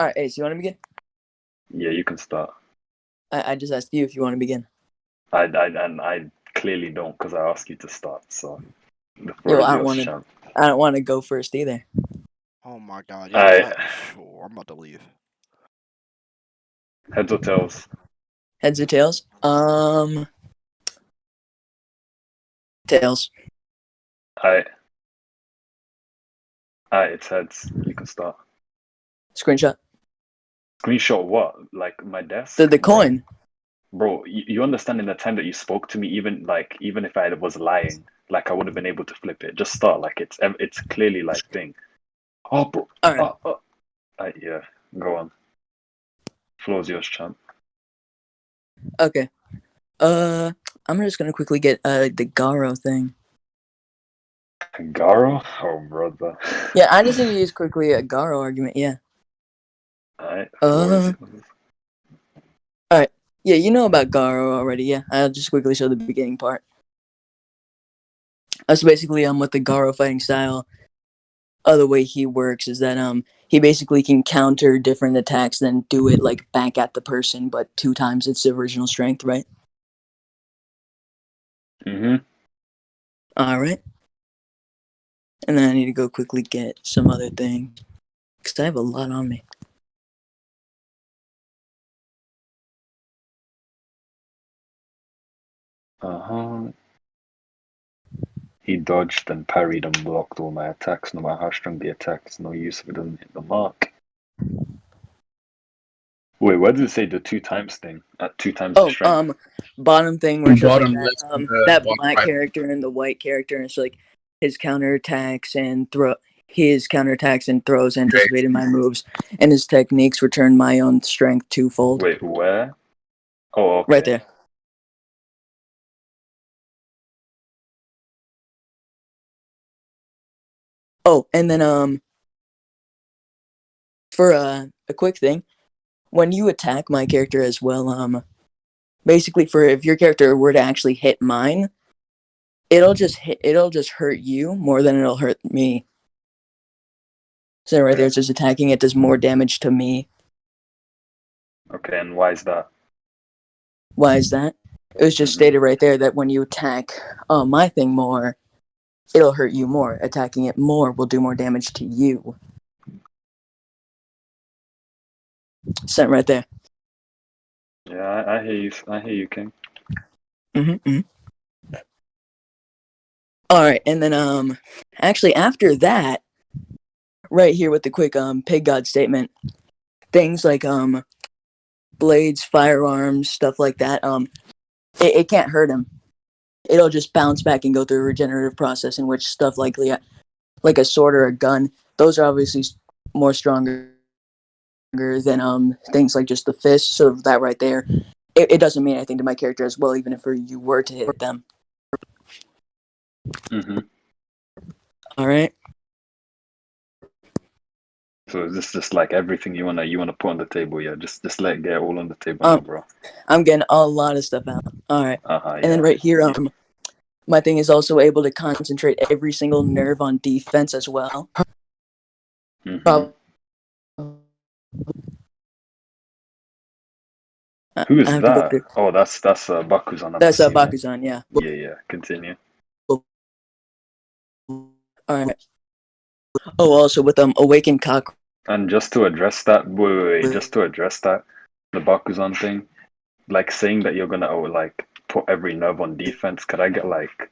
All right, Ace, you want to begin? Yeah, you can start. I just asked you if you want to begin. I clearly don't because I asked you to start. So the Yeah, floor well, is yours, champ. I don't want to go first either. Oh my god, yeah, I I'm about to leave. heads or tails. Heads or tails? Tails. I it's heads. You can start. Screenshot. Screenshot what? Like my desk, The bro. coin. Bro, you understand in the time that you spoke to me, even if I was lying, like I would have been able to flip it. Just start like it's clearly like thing. Oh, bro. All right. Yeah. Go on. Floor's yours, champ. Okay. I'm just gonna quickly get the Garo thing. Garo? Oh, brother. Yeah, I just need to use quickly a Garo argument. Yeah. Alright. All right. Yeah, you know about Garo already. Yeah, I'll just quickly show the beginning part. So basically, with the Garo fighting style, the way he works is that he basically can counter different attacks, then do it like back at the person, but 2 times its original strength, right? Mm-hmm. All right. And then I need to go quickly get some other thing because I have a lot on me. Uh-huh. He dodged and parried and blocked all my attacks, no matter how strong the attack. It's no use if it doesn't hit the mark. Wait, where does it say the 2 times thing? At 2 times the strength? Bottom thing where it shows Bottom like left, that bottom black right. character and the white character, and it's like his counterattacks and throws anticipated my moves, and his techniques return my own strength twofold. Wait, where? Oh, okay. Right there. Oh, and then for a quick thing, when you attack my character as well, basically for if your character were to actually hit mine, it'll just hurt you more than it'll hurt me. So right there, it's just attacking. It does more damage to me. Okay, and why is that? Why is that? It was just stated right there that when you attack my thing more, it'll hurt you more. Attacking it more will do more damage to you. Sent right there. Yeah, I hear you. I hear you, King. All right, and then actually after that, right here with the quick pig god statement, things like blades, firearms, stuff like that, it can't hurt him. It'll just bounce back and go through a regenerative process in which stuff like a sword or a gun, those are obviously more stronger than things like just the fist. So that right there, it doesn't mean anything to my character as well, even if you were to hit them. All right. So is this just like everything you wanna put on the table? Yeah, just let it get all on the table now, bro. I'm getting a lot of stuff out. All right. And then right here, my thing is also able to concentrate every single nerve on defense as well. Who is that? Oh, that's Bakuzan. That's Bakuzan, yeah. Yeah. Continue. All right. Oh, also with Awakened Cock. And just to address that, wait, just to address that, the Bakuzan thing, like saying that you're gonna like put every nerve on defense. Could I get like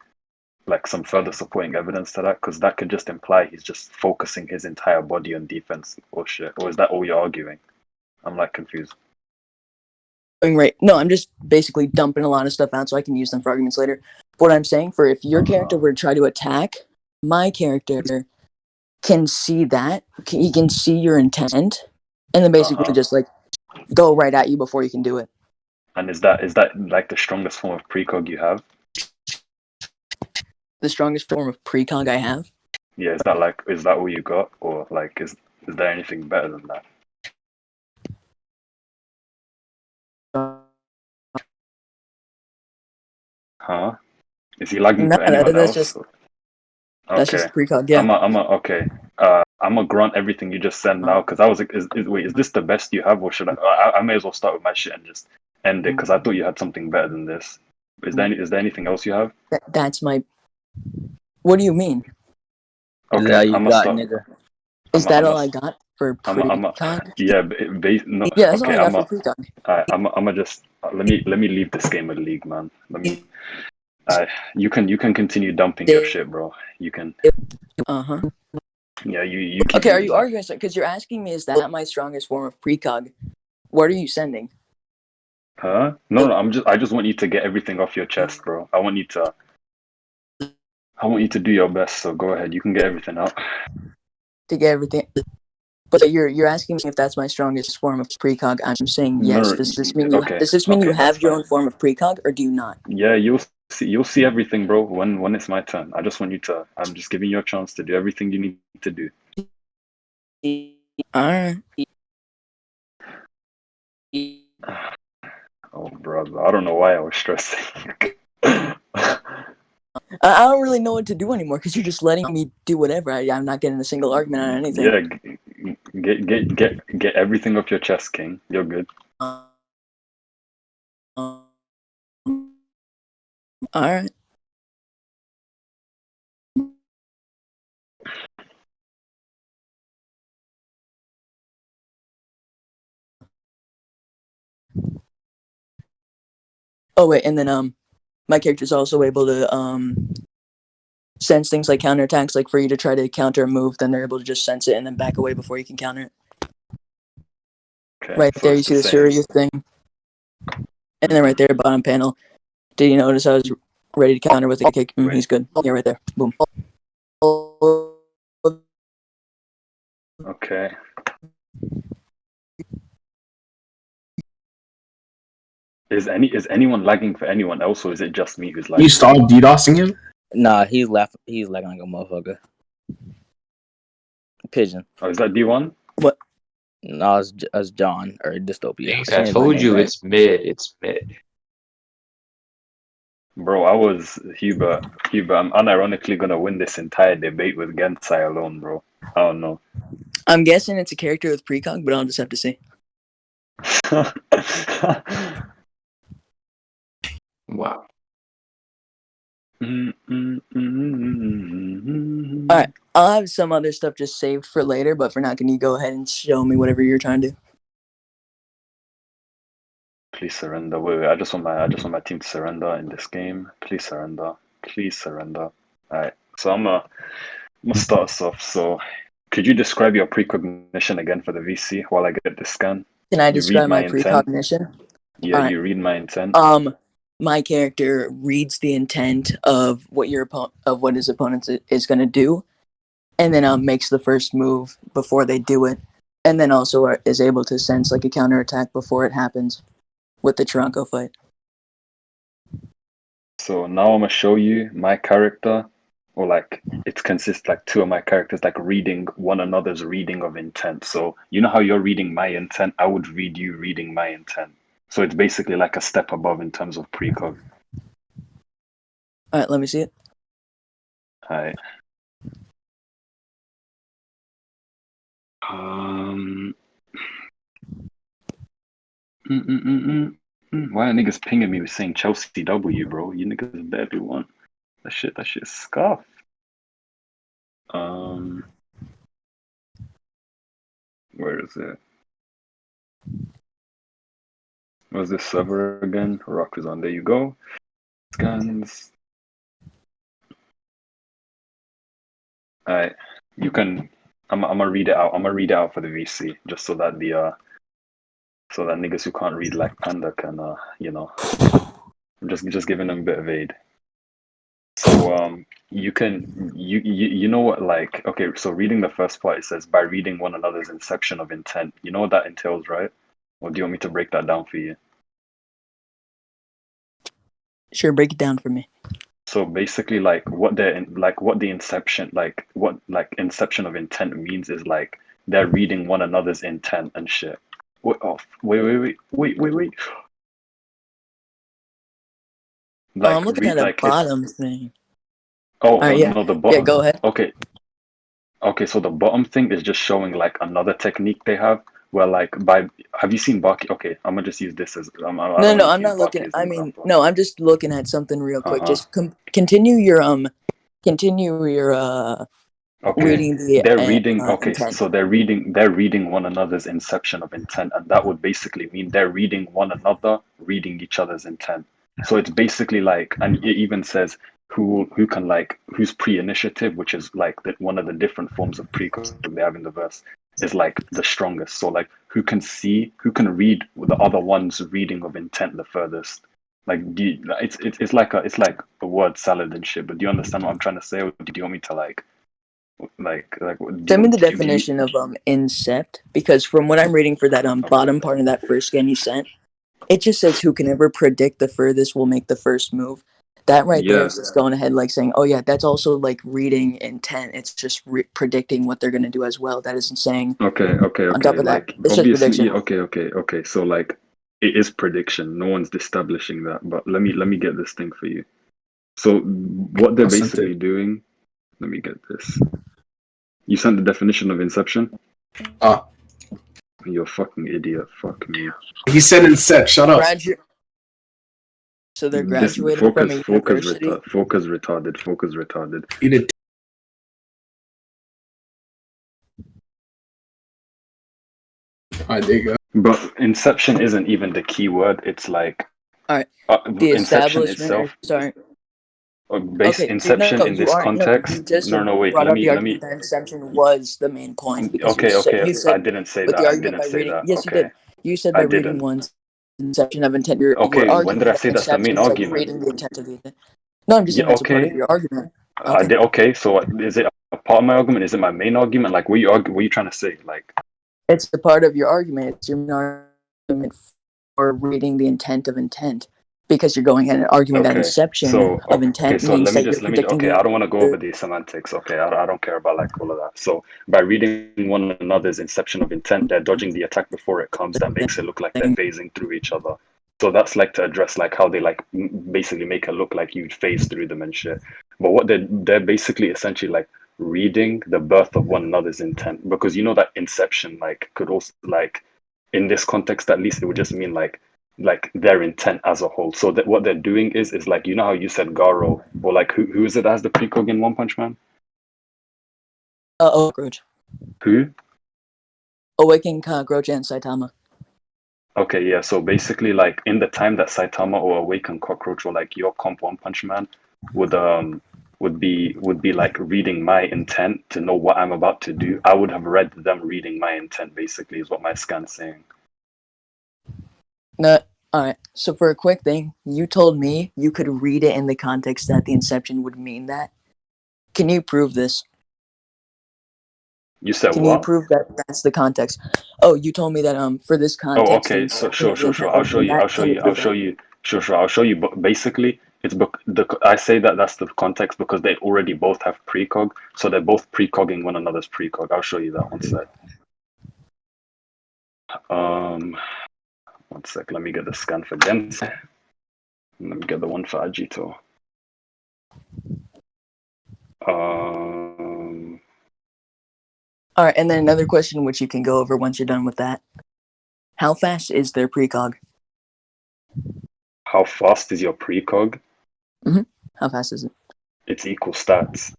some further supporting evidence to that? Because that could just imply he's just focusing his entire body on defense or shit. Or is that all you're arguing? I'm like confused. Right. No, I'm just basically dumping a lot of stuff out so I can use them for arguments later. What I'm saying, for if your character were to try to attack, my character can see that. He can see your intent, and then basically just like go right at you before you can do it. And is that like the strongest form of precog you have? The strongest form of precog I have? Yeah, is that all you got? Or like is there anything better than that? Huh? Is he lagging for anyone else? That's just precog, yeah. Okay. I'm gonna grunt everything you just said now because I was like, wait, is this the best you have, or should I may as well start with my shit and just end it because I thought you had something better than this. Is there anything else you have? That's my. What do you mean? Is Okay, that all I'm you gonna got, start. nigga? Is that all I got for I'm a, precog? yeah, no, Yeah, that's all okay, I got for precog. I'm gonna just let me leave this game of League, man. You can continue dumping your shit, bro. You can. Uh-huh. Yeah, you keep Okay, are doing you that. arguing? Because you're asking me, is that my strongest form of precog? What are you sending? Huh? No, I just want you to get everything off your chest, bro. I want you to do your best. So go ahead. You can get everything out. To get everything. But you're asking me if that's my strongest form of precog. I'm saying yes. No, Does this mean okay, you that's have your fine. own form of precog, or do you not? Yeah, you'll see everything, bro. When it's my turn, I just want you to. I'm just giving you a chance to do everything you need to do. All right. Oh, brother, I don't know why I was stressing. I don't really know what to do anymore because you're just letting me do whatever. I'm not getting a single argument on anything. Yeah, get everything off your chest, King. You're good. All right. Oh wait, and then my character's also able to sense things like counterattacks, like for you to try to counter a move, then they're able to just sense it and then back away before you can counter it. Okay, Right so there, you it's see the same. Surya thing, and then right there, bottom panel. Did you notice I was ready to counter with a kick? He's good. Yeah, right there. Boom. Okay. Is anyone lagging for anyone else, or is it just me who's lagging? You start DDoSing him? Nah, he's lagging like a motherfucker. Pigeon. Oh, is that D1? What? No, it's John or Dystopia. Thanks, Saying I his my told name you right. it's mid. It's mid. Bro, I was Hubert. I'm unironically gonna win this entire debate with Gensai alone, bro. I don't know. I'm guessing it's a character with precog, but I'll just have to see. Wow. All right, I'll have some other stuff just saved for later, but for now, can you go ahead and show me whatever you're trying to do? Please surrender. Wait, I just want my team to surrender in this game. Please surrender. Please surrender. Alright. So I'm gonna start us off. So could you describe your precognition again for the VC while I get the scan? Can I You read describe my my intent. precognition? Yeah, All right. you read my intent. My character reads the intent of what his opponent is going to do, and then makes the first move before they do it, and then also is able to sense like a counterattack before it happens with the Tronco fight. So now I'm gonna show you my character, or like it consists like two of my characters like reading one another's reading of intent. So you know how you're reading my intent, I would read you reading my intent. So it's basically like a step above in terms of precog. All right, let me see it. Hi. Um. Why are niggas pinging me with saying Chelsea W, bro? You niggas barely won. That shit scuff. Where is it? What's this server again? Rock is on. There you go. Scans. Alright. You can. I'm gonna read it out. I'm gonna read it out for the VC just so that so that niggas who can't read like Panda can I'm just giving them a bit of aid. So you know what, like, okay, so reading the first part, it says by reading one another's inception of intent. You know what that entails, right? Or do you want me to break that down for you? Sure, break it down for me. So basically, like what the inception, like inception of intent means is like they're reading one another's intent and shit. Wait, wait. I'm Like looking at read a like it's bottom thing. oh All right, yeah, no, the yeah. bottom. Go ahead. Okay, Okay, so the bottom thing is just showing like another technique they have where like have you seen Baki? Okay, I'm gonna just use this as I No, don't no, want I'm to use not looking. Baki as an I mean, example. no, I'm just looking at something real quick. Uh-huh. Just continue your Okay, reading the they're reading. Okay, intent. so they're reading one another's inception of intent, and that would basically mean they're reading one another, reading each other's intent. So it's basically like, and it even says who can like who's pre-initiative, which is like one of the different forms of pre they have in the verse, is like the strongest. So like who can read the other one's reading of intent the furthest. Like it's like a word salad and shit. But do you understand what I'm trying to say? Or do you want me to Send me the do you definition of incept, because from what I'm reading for that bottom part of that first scan you sent, it just says who can ever predict the furthest will make the first move. That right there yeah, is just going ahead like saying, oh yeah, that's also like reading intent. It's just predicting what they're gonna do as well. That isn't saying on top of that. like It's just obviously prediction. yeah, okay, so like it is prediction, no one's establishing that, but let me get this thing for you. So what they're I sent basically it. doing, let me get this. You sent the definition of inception? Ah, You're a fucking idiot, fuck me. he said incept. Shut up. So they're This graduating from a university. focus retarded. You did. Alright, there you go. But inception isn't even the key word. It's like All right. The inception establishment. itself. Sorry. Base Okay. See, inception no, in you this aren't. No, you context. just No, wait. brought Let up the me let me. argument that inception was the main point because Okay. you I said didn't say with that. the I argument didn't by say reading. that. Yes, you Okay, did. You said by I reading didn't. one's inception of intent. You were Okay, when did arguing I that say that's the inception main is like argument? reading the intent of the intent. No, I'm just Yeah. saying that's a part of Okay. your argument. I Okay. did. Okay. So is it a part of my argument? Is it my main argument? Like, what are you trying to say? Like, It's a part of your argument. It's your main argument for reading the intent of intent because you're going in and arguing that okay. inception So of okay. intent So means that you're predicting okay. I don't want to go over the. the semantics. Okay. I don't care about like all of that. So by reading one another's inception of intent, they're dodging the attack before it comes. That makes it look like they're phasing through each other. So that's like to address like how they like basically make it look like you'd phase through them and shit. But what they're basically essentially like reading the birth of one another's intent, because you know that inception like could also like in this context at least it would just mean like their intent as a whole. So that what they're doing is like, you know how you said Garo, or like who is it that has the precog in One Punch Man? Cockroach. Who? Awakening Cockroach and Saitama. Okay, yeah. So basically, like in the time that Saitama or Awakened Cockroach or like your comp One Punch Man would be like reading my intent to know what I'm about to do, I would have read them reading my intent. Basically, is what my scan's saying. No, all right. So for a quick thing, you told me you could read it in the context that the inception would mean that. Can you prove this? You said Can you what? prove that that's the context? Oh, you told me that for this Oh, context the okay. So inception of the sure. intent I'll would show mean you. that. Can you prove that? Sure. I'll show you. But basically, I say that that's the context because they already both have precog, so they're both precogging one another's precog. I'll show you that one sec. One sec. Let me get the scan for Gens. Let me get the one for Agito. All right, and then another question which you can go over once you're done with that. How fast is their precog? How fast is your precog? How fast is it? It's equal stats.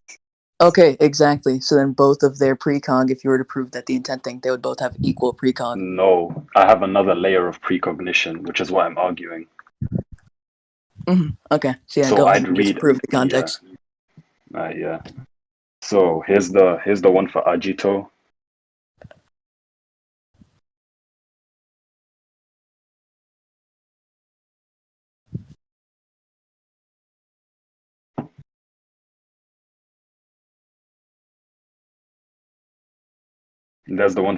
Okay, exactly. So then both of their precog, if you were to prove that the intent thing, they would both have equal precog. No, I have another layer of precognition, which is why I'm arguing. Okay, so yeah, So go ahead I'd and just read, prove the context. yeah. So here's the one for Agito. There's the one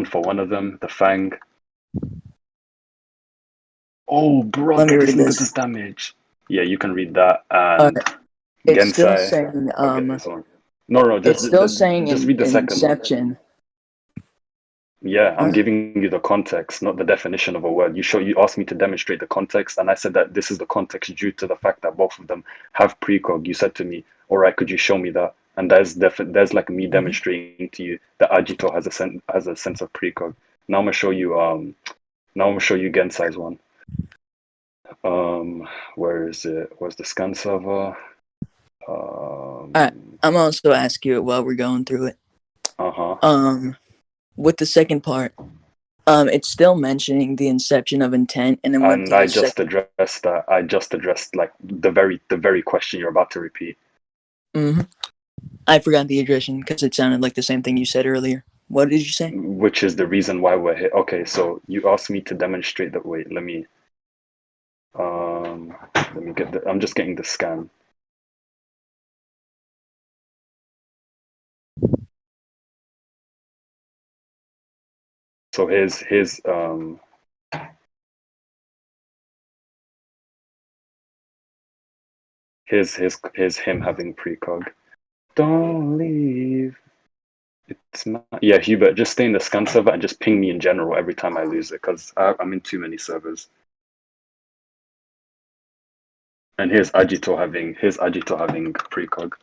for one of them, the Fang. Oh, bro, Let me this read nigga this. does damage. Yeah, you can read that. And It's still Gensai. saying I'll get this one. No, it's still saying just in read the second one. inception. Yeah, I'm Alright. giving you the context, not the definition of a word. You asked me to demonstrate the context, and I said that this is the context due to the fact that both of them have precog. You said to me, "All right, could you show me that?" and there's like me demonstrating to you that Agito has a sense of precog. Now I'm gonna show you Gensai's one. Where is it? Where's the scan server? I'm also ask you it while we're going through it. With the second part, it's still mentioning the inception of intent, and then went And to I the just second. addressed that. I just addressed like the very question you're about to repeat. I forgot the addition because it sounded like the same thing you said earlier. What did you say? Which is the reason why we're here. Okay, so you asked me to demonstrate that. Wait, let me get the. I'm just getting the scan. So here's him having precog. Don't leave. It's not. Yeah, Hubert, just stay in the scan server and just ping me in general every time I lose it, because I'm in too many servers. And here's Agito having precog.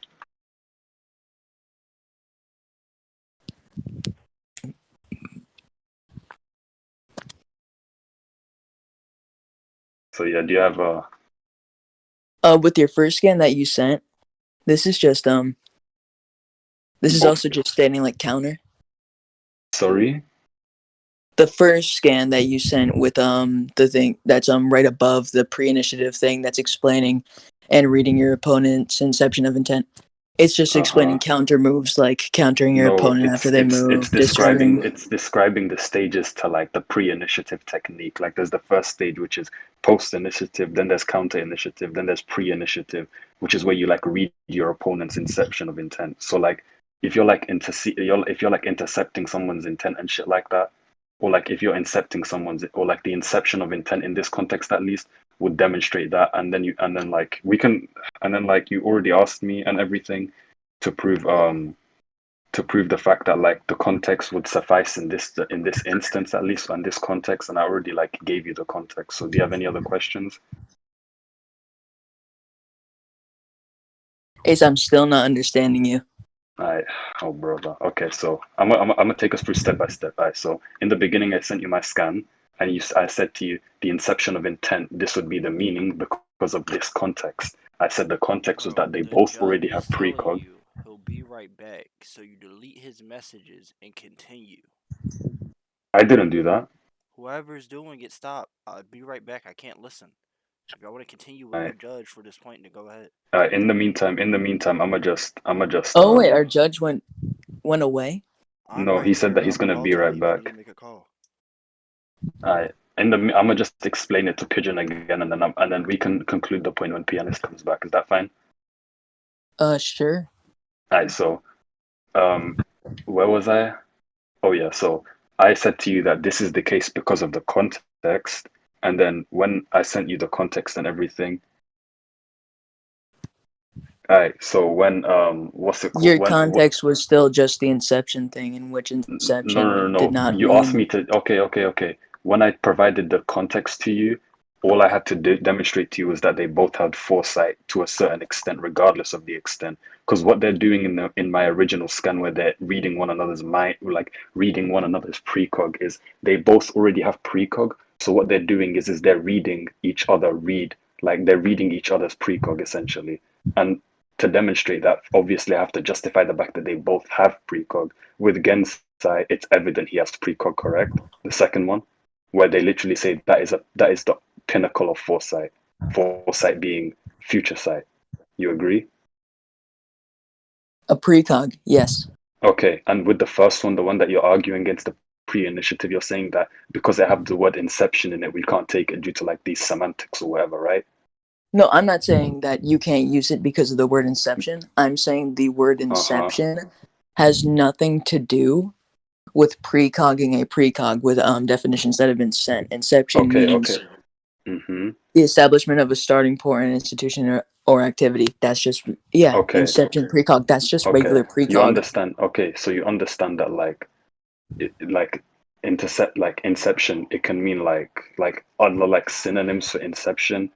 So yeah, do you have a? With your first scan that you sent, this is just this is also just stating like counter. Sorry. The first scan that you sent with the thing that's right above the pre-initiative thing that's explaining and reading your opponent's inception of intent. It's just explaining counter moves, like countering your opponent after they move. It's describing the stages to like the pre-initiative technique. Like there's the first stage, which is post-initiative, then there's counter-initiative, then there's pre-initiative, which is where you like read your opponent's inception of intent. So like if you're like intercepting someone's intent and shit like that, or like if you're incepting someone's, or like the inception of intent in this context at least would demonstrate that, and then you already asked me and everything to prove the fact that like the context would suffice in this instance, at least on this context, and I already like gave you the context. So do you have any other questions? Ace, I'm still not understanding you. Oh brother. Okay, so I'm gonna take us through step by step. All right, so in the beginning I sent you my scan, and I said to you the inception of intent, this would be the meaning because of this context. I said the context was that they both already have precog. He'll be right back, so you delete his messages and continue. I didn't do that. Whoever's doing it, stop. I'll be right back. I can't listen. If y'all want to continue with your judge for this point, then go ahead. In the meantime, I'ma just. Oh wait, our judge went away. No, he said that he's gonna be right back. Make a call. Alright. I'ma just explain it to Pigeon again, and then we can conclude the point when Pianist comes back. Is that fine? Sure. Alright, so where was I? Oh yeah, so I said to you that this is the case because of the context, and then when I sent you the context and everything. Alright, so when what's it called? Your context was still just the inception thing, in which inception No. did not You mean... asked me to. Okay. When I provided the context to you, all I had to demonstrate to you was that they both had foresight to a certain extent, regardless of the extent. Because what they're doing in my original scan, where they're reading one another's mind, like reading one another's precog, is they both already have precog. So what they're doing is they're reading each other like they're reading each other's precog essentially. And to demonstrate that, obviously I have to justify the fact that they both have precog. With Gensai, it's evident he has precog, correct? The second one, where they literally say that is the pinnacle of foresight. Foresight being future sight. You agree? A precog, yes. Okay, and with the first one, the one that you're arguing against, the pre-initiative, you're saying that because they have the word inception in it, we can't take it due to like these semantics or whatever, right? No, I'm not saying that you can't use it because of the word inception. I'm saying the word inception has nothing to do with precogging a precog with definitions that have been sent. Inception means the establishment of a starting point, an institution, or activity. That's just inception precog. That's just regular precog. You understand? Okay, so you understand that like inception. It can mean like other like synonyms for inception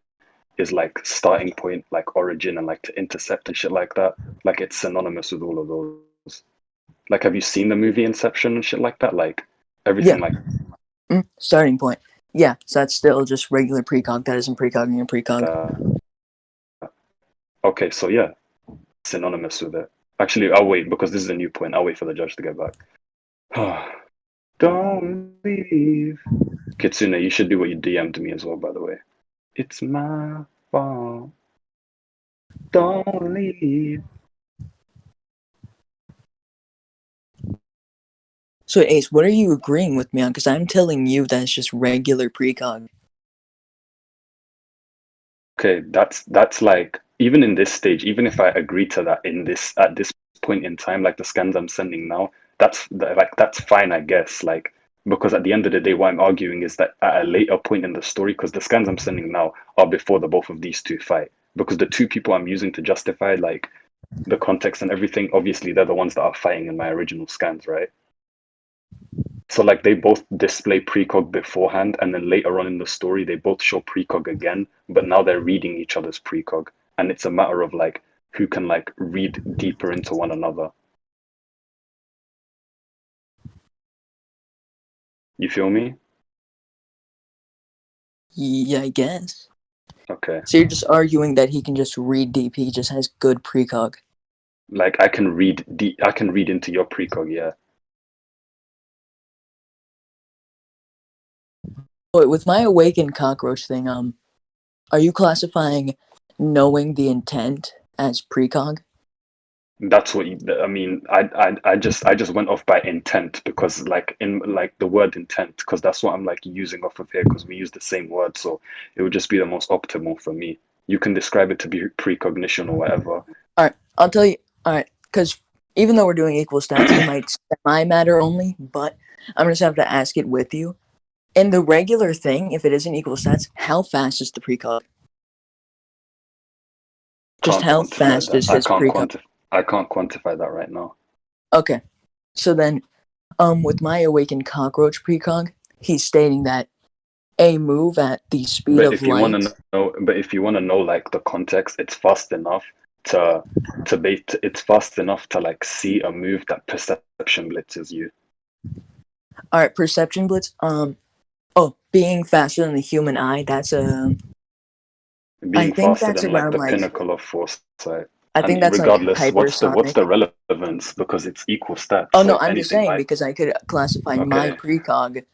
is like starting point, like origin, and like to intercept and shit like that. Like it's synonymous with all of those. Like, have you seen the movie Inception and shit like that? Like everything, Yeah. like Starting point. Yeah, so that's still just regular precog. That isn't precogging a precog. Okay, so yeah, synonymous with it. Actually, I'll wait because this is a new point. I'll wait for the judge to get back. Don't leave. Kitsune, you should do what you DM'd me as well, by the way. It's my fault. Don't leave. So Ace, what are you agreeing with me on? Because I'm telling you that it's just regular precog. Okay, that's like, even in this stage, even if I agree to that at this point in time, like the scans I'm sending now, that's fine, I guess. Like, because at the end of the day, what I'm arguing is that at a later point in the story, because the scans I'm sending now are before the both of these two fight. Because the two people I'm using to justify like the context and everything, obviously they're the ones that are fighting in my original scans, right? So like they both display precog beforehand, and then later on in the story they both show precog again, but now they're reading each other's precog, and it's a matter of like who can like read deeper into one another. You feel me? Yeah, I guess. Okay. So you're just arguing that he can just read deep. He just has good precog. Like I can read into your precog, yeah. But with my awakened cockroach thing, are you classifying knowing the intent as precog? That's what I mean. I just went off by intent because like in like the word intent, because that's what I'm like using off of here because we use the same word, so it would just be the most optimal for me. You can describe it to be precognition or whatever. Alright, I'll tell you. Alright, because even though we're doing equal stats, it might semi-matter only, but I'm just have to ask it with you. In the regular thing, if it isn't equal stats, how fast is the precog? Just Can't how quantify fast that. is his precog? I can't quantify that right now. Okay, so then, with my awakened cockroach precog, he's stating that a move at the speed But of if you want light. to know, like the context, it's fast enough to it's fast enough to like see a move that perception blitzes you. All right, perception blitz. Being faster than the human eye. That's a. I Being think faster that's than like around the like. pinnacle of foresight. I think And that's like regardless, what's hypersonic. the relevance? Because it's equal stats. Oh So no, if I'm just anything, saying like because I could classify my okay, precog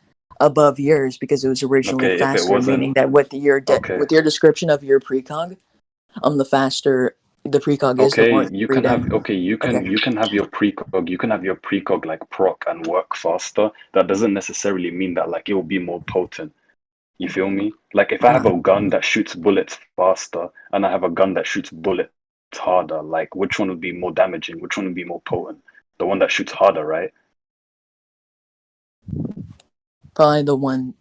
above yours because it was originally okay, if it faster, wasn't meaning that with your okay, with your description of your precog, the faster the precog is, the more you can have freedom. you can have your precog like proc and work faster. That doesn't necessarily mean that like it will be more potent. You feel me? Like if I have a gun that shoots bullets faster and I have a gun that shoots bullets harder, like which one would be more damaging? Which one would be more potent? The one that shoots harder, right? Probably the one.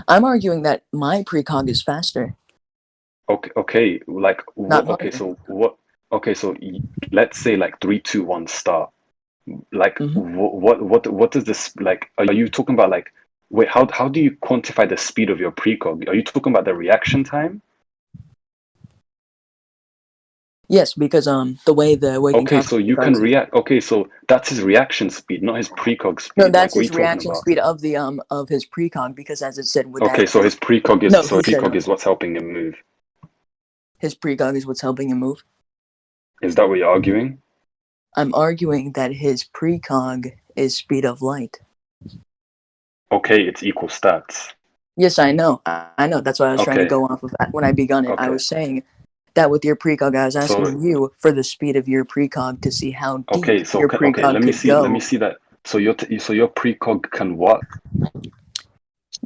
I'm arguing that my precog is faster, Okay, like not what? Okay, harder. so what? Okay, so let's say like 3, 2, 1, start. Like Mm-hmm. what is this like? Are you talking about like? Wait, how do you quantify the speed of your precog? Are you talking about the reaction time? Yes, because the way the awakened Okay, so cockroach you can precogs it. react. Okay, so that's his reaction speed, not his precog No, speed. that's Like, what are his you talking reaction about? speed of the of his precog because as it said with that. Okay, so his precog is No, he said what's helping him move. his precog is what's helping him move. Is that what you're arguing? I'm arguing that his precog is speed of light. Okay, it's equal stats. Yes, I know. I know. That's why I was trying to Okay, go off of when I begun it. I okay. was saying that with your precog, I was So asking you for the speed of your precog to see how deep okay, so your okay, precog could let me go. see that. So your precog can what?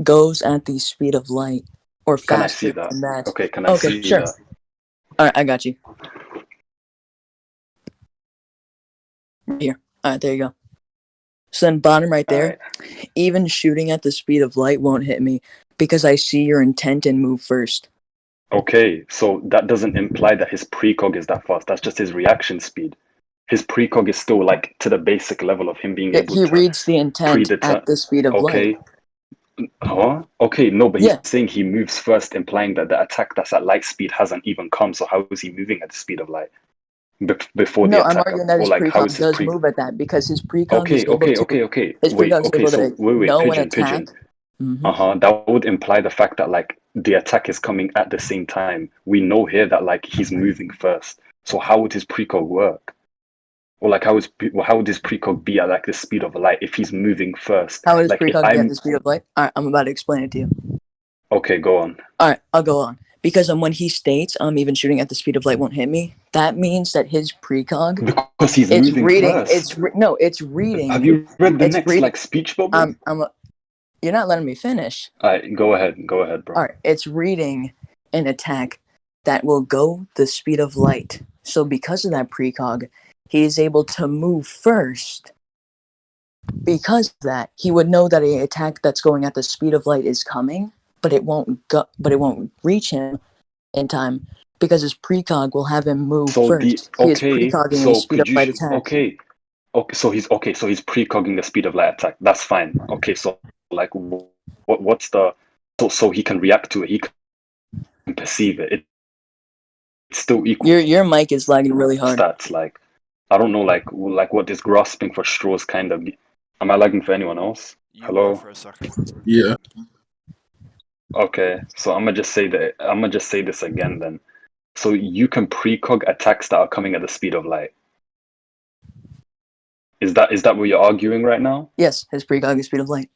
Goes at the speed of light or Can I see faster that? than that. Okay, can I Okay, see sure. that? All right, I got you. Right here. All right, there you go. So then bottom right All there, right. even shooting at the speed of light won't hit me because I see your intent and move first. Okay, so that doesn't imply that his precog is that fast. That's just his reaction speed. His precog is still like to the basic level of him being able He to reads the intent at predetermine. the speed of light. Okay, Huh? Okay, no, but he's Yeah. saying he moves first, implying that the attack that's at light speed hasn't even come. So how is he moving at the speed of light before the No, I'm attack? arguing that Or his like, how precog is his does pre? move at that because his precog is Okay, able okay, to okay, okay. his Wait, precog is okay. able So to wait, know an pigeon, attack. pigeon. Mm-hmm. That would imply the fact that like the attack is coming at the same time. We know here that like he's moving first. So how would his precog work? Or like how would his precog be at like the speed of light if he's moving first? How would his Like if precog be at I'm the speed of light? All right, I'm about to explain it to you. okay, go on. All right, I'll go on. Because when he states even shooting at the speed of light won't hit me, that means that his precog Because he's it's moving reading first. it's reading Have you read the it's next reading like speech bubble? you're not letting me finish. Alright, go ahead, bro. All right, it's reading an attack that will go the speed of light. So because of that precog, he is able to move first. Because of that, he would know that an attack that's going at the speed of light is coming, but it won't reach him in time because his precog will have him move So first. He is precogging a so speed of could you light attack. so he's precogging the speed of light attack. That's fine. Okay, so like what's the so he can react to it, he can perceive it. It's still equal Your mic is lagging really hard. stats. Like I don't know like what this grasping for straws kind of am I lagging for anyone else? You were Hello? for a second. Yeah. Okay, so I'm gonna just say this again then. So you can precog attacks that are coming at the speed of light. Is that what you're arguing right now? Yes, his precog is speed of light.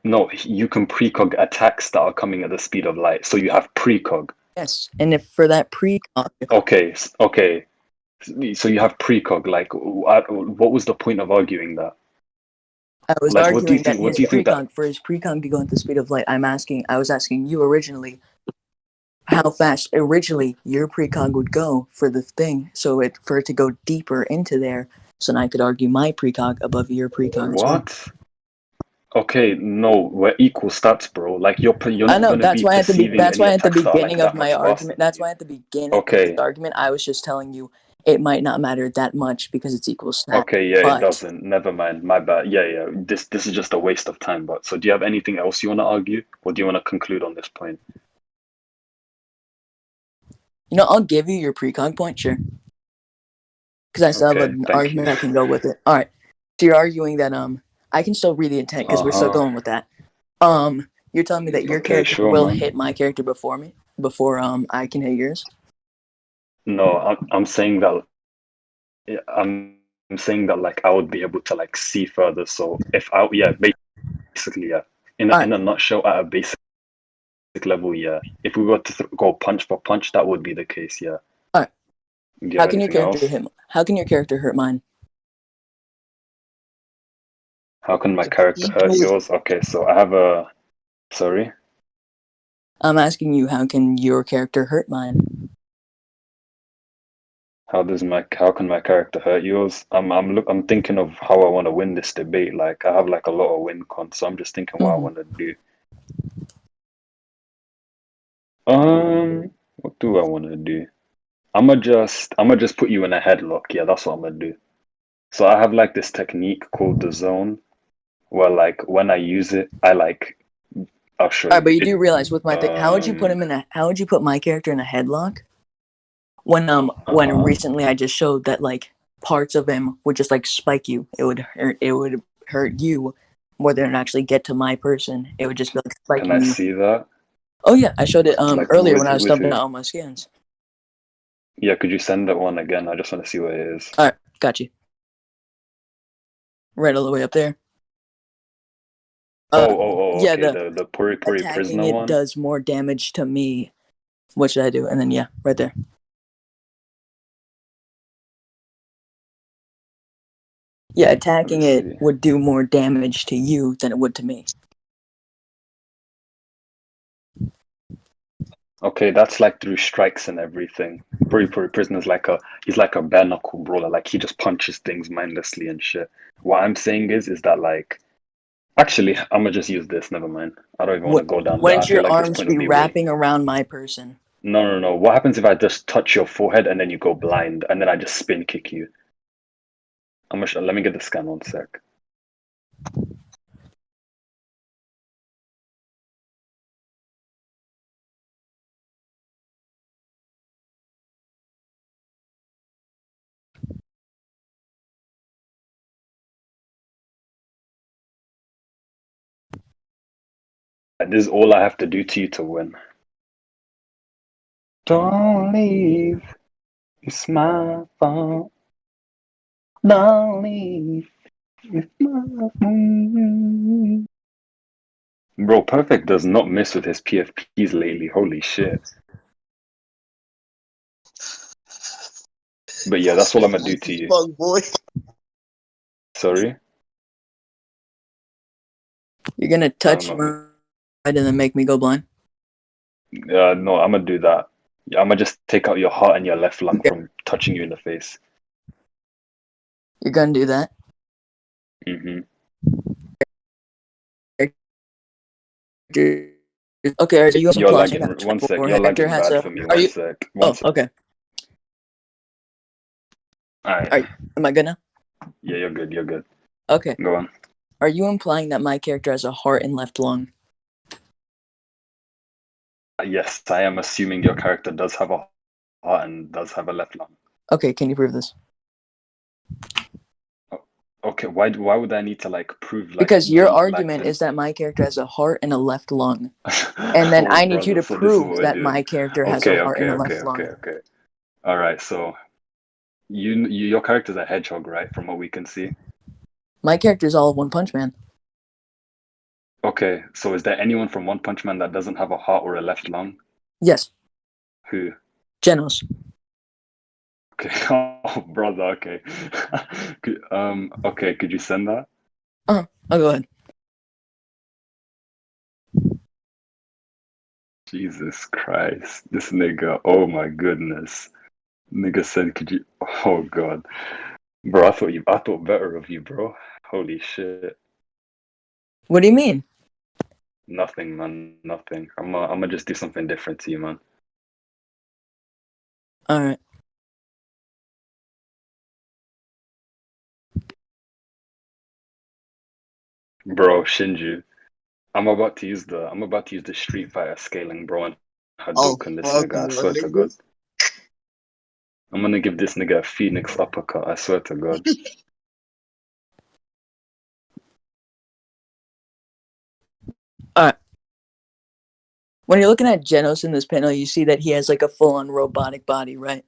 No, you can precog attacks that are coming at the speed of light. So you have precog. Yes, and if for that precog, Okay, okay. So you have precog. Like, what was the point of arguing that? I was Like, what do you arguing that think? What his do you think that? precog for his precog to go at the speed of light. I was asking you originally how fast originally your precog would go for the thing, for it to go deeper into there, so then I could argue my precog above your precog as well. What? Okay, no, we're equal stats, bro. Like you're I not know gonna be perceiving that's any why at the attacks that are like beginning of that my much faster argument, than that's you. why at the beginning of this Okay, argument, I was just telling you it might not matter that much because it's equal stats. okay, yeah, it But doesn't. Never mind. My bad. Yeah. This is just a waste of time. But so, do you have anything else you want to argue, or do you want to conclude on this point? I'll give you your precog point, sure, because I still have Okay, an thank argument you. that can go with it. All right, so you're arguing that I can still read the intent because we're still Uh-huh. going with that. You're telling me that your Okay, character sure, will man. hit my character before I can hit yours. No, I'm saying that yeah, I'm saying that like I would be able to like see further. So if I basically yeah, in a nutshell, at a basic level, yeah. If we were to go punch for punch, that would be the case, yeah. All right. Do you have anything else? How can your character hit mine? How can my character hurt yours? Okay, so I have a sorry. I'm asking you, how can your character hurt mine? How can my character hurt yours? I'm thinking of how I want to win this debate. Like I have like a lot of win cons, so I'm just thinking what I want to do. What do I want to do? I'ma just put you in a headlock. Yeah, that's what I'm gonna do. So I have like this technique called the zone, where like when I use it, I'll show All right, you. but you do realize with my thing, how would you put my character in a headlock? When recently I just showed that like parts of him would just like spike you. It would hurt you more than it actually get to my person. It would just be like Can spiking I you. see that? Oh yeah, I showed it Like earlier when I was with dumping who? out all my skins. Yeah, could you send that one again? I just want to see what it is. All right, got you. Right all the way up there. Yeah, Okay. The Puri attacking prisoner it one. does more damage to me. What should I do? And then yeah, right there. Yeah, attacking it see. would do more damage to you than it would to me. Okay, that's like through strikes and everything. Puri prisoner's he's like a bare knuckle brawler. Like he just punches things mindlessly and shit. What I'm saying is that like actually I'm gonna just use this. Never mind. I don't even want to go down there. I Wouldn't feel your like this arms point be would be way. wrapping around my person? No. What happens if I just touch your forehead and then you go blind and then I just spin kick you? Let me get the scan one sec. This is all I have to do to you to win. Don't leave. It's my fault. Don't leave. It's my fault. Bro, Perfect does not miss with his PFPs lately. Holy shit. But yeah, that's all I'm gonna do to you. Fuck, boy. Sorry? You're gonna touch know. my right and then make me go blind? No, I'm gonna do that. I'm gonna just take out your heart and your left lung Okay. from touching you in the face. You're gonna do that? Mm-hmm. Okay, are you also You're implying lagging. that One sec. your You're character lagging has bad a... for me. Are One you... sec. Oh, One sec. okay. Alright. Am I good now? Yeah, you're good. You're good. Okay. Go on. Are you implying that my character has a heart and left lung? Yes, I am assuming your character does have a heart and does have a left lung. Okay, can you prove this? Okay, why would I need to like prove like Because your like argument is that my character has a heart and a left lung. And then Oh, I need you brother, to so this is what prove we're that doing. my character has Okay, a heart okay, and a okay, left lung. okay. All right, so your character's a hedgehog, right? From what we can see. My character is all of One Punch Man. Okay, so is there anyone from One Punch Man that doesn't have a heart or a left lung? Yes, Who? Genos. Okay, oh brother, okay. Okay, could you send that? I'll go ahead. Jesus Christ, this nigga, oh my goodness. Nigga said, could you? Oh god. Bro, I thought better of you, bro. Holy shit. What do you mean? Nothing, man. Nothing. I'm gonna just do something different to you, man. All right. Bro, Shinju. I'm about to use the Street Fighter scaling, bro, and Oh, Hadouken this fuck, nigga. I my swear to God. niggas. I'm gonna give this nigga a Phoenix uppercut. I swear to God. All right. When you're looking at Genos in this panel, you see that he has like a full-on robotic body, right?